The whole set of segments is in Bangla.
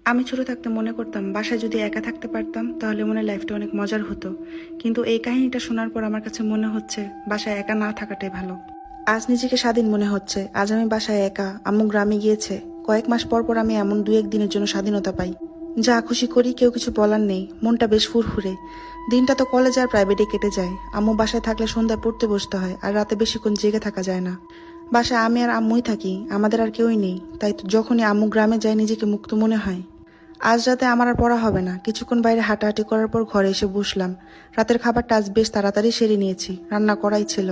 আমি ছোট থাকতে মনে করতাম বাসায় যদি একা থাকতে পারতাম তাহলে মনে হয় লাইফটা অনেক মজার হতো। কিন্তু এই কাহিনীটা শোনার পর আমার কাছে মনে হচ্ছে বাসায় একা না থাকাটাই ভালো। আজ নিজেকে স্বাধীন মনে হচ্ছে। আজ আমি বাসায় একা, আম্মু গ্রামে গিয়েছে। কয়েক মাস পর পর আমি এমন 2-1 দিনের জন্য স্বাধীনতা পাই। যা খুশি করি, কেউ কিছু বলার নেই। মনটা বেশ ফুরফুরে। দিনটা তো কলেজ আর প্রাইভেটে কেটে যায়। আম্মু বাসায় থাকলে সন্ধ্যায় পড়তে বসতে হয়, আর রাতে বেশিক্ষণ জেগে থাকা যায় না। বাসায় আমি আর আম্মুই থাকি, আমাদের আর কেউই নেই। তাই তো যখনই আম্মু গ্রামে যায় নিজেকে মুক্ত মনে হয়। আজ রাতে আমার আর পড়া হবে না। কিছুক্ষণ বাইরে হাঁটাহাঁটি করার পর ঘরে এসে বসলাম। রাতের খাবারটা আজ বেশ তাড়াতাড়ি সেরে নিয়েছি, রান্না করাই ছিল।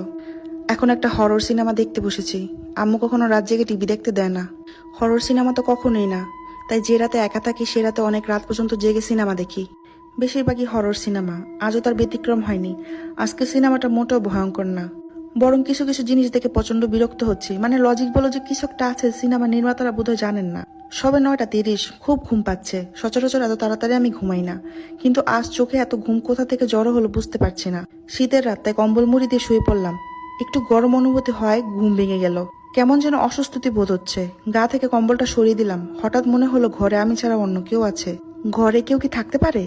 এখন একটা হরর সিনেমা দেখতে বসেছি। আম্মু কখনো রাত জেগে টিভি দেখতে দেয় না। হরর সিনেমা তো কখনোই না। তাই যে রাতে একা থাকি সে রাতে অনেক রাত পর্যন্ত জেগে সিনেমা দেখি। বেশিরভাগই হরর সিনেমা। আজও তার ব্যতিক্রম হয়নি। আজকের সিনেমাটা মোটেও ভয়ঙ্কর না, বরং কিছু কিছু জিনিস দেখে প্রচন্ড বিরক্ত হচ্ছে। মানে লজিক বলো যে কিছু একটা আছে, সিনেমা নির্মাতারা বোধহয় জানেন না। সবে 9টা 30, খুব ঘুম পাচ্ছে। সচরাচর এত তাড়াতাড়ি আমি ঘুমাই না, কিন্তু আজ চোখে এত ঘুম কোথা থেকে জড়ো হলো বুঝতে পারছি না। শীতের রাত, তাই কম্বল মুড়ি দিয়ে শুয়ে পড়লাম। একটু গরম অনুভূতি হয়, ঘুম ভেঙে গেল। কেমন যেন অস্বস্তি বোধ হচ্ছে। গা থেকে কম্বলটা সরিয়ে দিলাম। হঠাৎ মনে হলো ঘরে আমি ছাড়া অন্য কেউ আছে। ঘরে কেউ কি থাকতে পারে?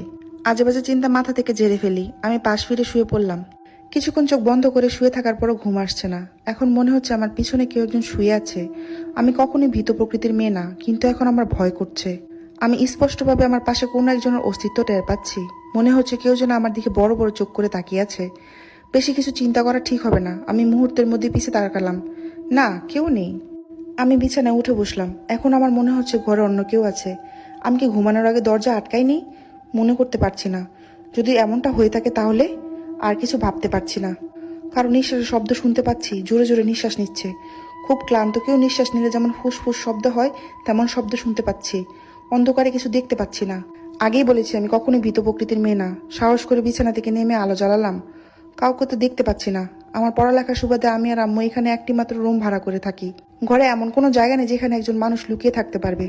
আজে বাজে চিন্তা মাথা থেকে ঝেড়ে ফেলি। আমি পাশ ফিরে শুয়ে পড়লাম। কিছুক্ষণ চোখ বন্ধ করে শুয়ে থাকার পরও ঘুম আসছে না। এখন মনে হচ্ছে আমার পিছনে কেউ একজন শুয়ে আছে। আমি কখনোই ভীত প্রকৃতির মেয়ে না, কিন্তু এখন আমার ভয় করছে। আমি স্পষ্টভাবে আমার পাশে কোনো একজনের অস্তিত্ব টের পাচ্ছি। মনে হচ্ছে কেউ যেন আমার দিকে বড় বড় চোখ করে তাকিয়ে আছে। বেশি কিছু চিন্তা করা ঠিক হবে না। আমি মুহূর্তের মধ্যে পিছে তাকালাম। না, কেউ নেই। আমি বিছানায় উঠে বসলাম। এখন আমার মনে হচ্ছে ঘরে অন্য কেউ আছে। আমি কি ঘুমানোর আগে দরজা আটকাইনি? মনে করতে পারছি না। যদি এমনটা হয়ে থাকে তাহলে? আর কিছু ভাবতে পারছি না। কারণ নিঃশ্বাসের শব্দ শুনতে পাচ্ছি, জোরে জোরে নিঃশ্বাস নিচ্ছে। খুব ক্লান্ত কেউ নিঃশ্বাস নিলে যেমন ফুসফুস শব্দ হয়, তেমন শব্দ শুনতে পাচ্ছি। অন্ধকারে কিছু দেখতে পাচ্ছি না। আগেই বলেছি আমি কখনোই ভীত প্রকৃতির মেয়ে না। সাহস করে বিছানা থেকে নেমে আলো জ্বালালাম। কাউকে তো দেখতে পাচ্ছি না। আমার পড়ালেখার সুবাদে আমি আর আম্মু এখানে একটি মাত্র রুম ভাড়া করে থাকি। ঘরে এমন কোনো জায়গা নেই যেখানে একজন মানুষ লুকিয়ে থাকতে পারবে।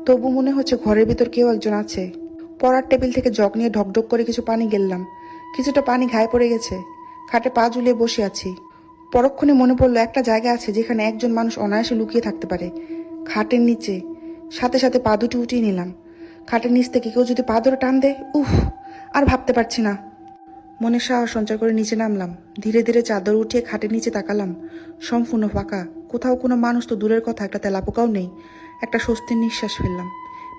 তবু মনে হচ্ছে ঘরের ভিতর কেউ একজন আছে। পড়ার টেবিল থেকে জগ নিয়ে ঢকঢক করে কিছু পানি গেললাম। কিছুটা পানি ঘায়ে পড়ে গেছে। খাটে পা ঝুলিয়ে বসে আছি। পরক্ষণে মনে পড়লো একটা জায়গা আছে যেখানে একজন মানুষ অনায়াসে লুকিয়ে থাকতে পারে। খাটের নিচে। সাথে সাথে পা দুটি উঠিয়ে নিলাম। খাটের নিচ থেকে কেউ যদি পা ধরে টান দেয়, উফ! আর ভাবতে পারছি না। মনে সাহস সঞ্চার করে নিচে নামলাম। ধীরে ধীরে চাদর উঠিয়ে খাটের নিচে তাকালাম। সম্পূর্ণ ফাঁকা। কোথাও কোনো মানুষ তো দূরের কথা, একটা তেলাপোকাও নেই। একটা স্বস্তির নিঃশ্বাস ফেললাম।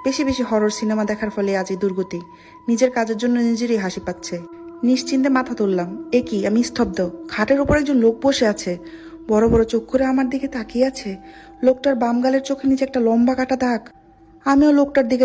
বেশি বেশি হরর সিনেমা দেখার ফলে আজ এই দুর্গতি। নিজের কাজের জন্য নিজেরই হাসি পাচ্ছে। নিশ্চিন্তে মাথা তুললাম। এ কি, আমি স্তব্ধ। খাটের উপর একজন লোক বসে আছে। বড় বড় চোখ করে আমার দিকে তাকিয়ে আছে। লোকটার বাম গালের চোখের নিচে একটা লম্বা কাটা দাগ। আমিও লোকটার দিকে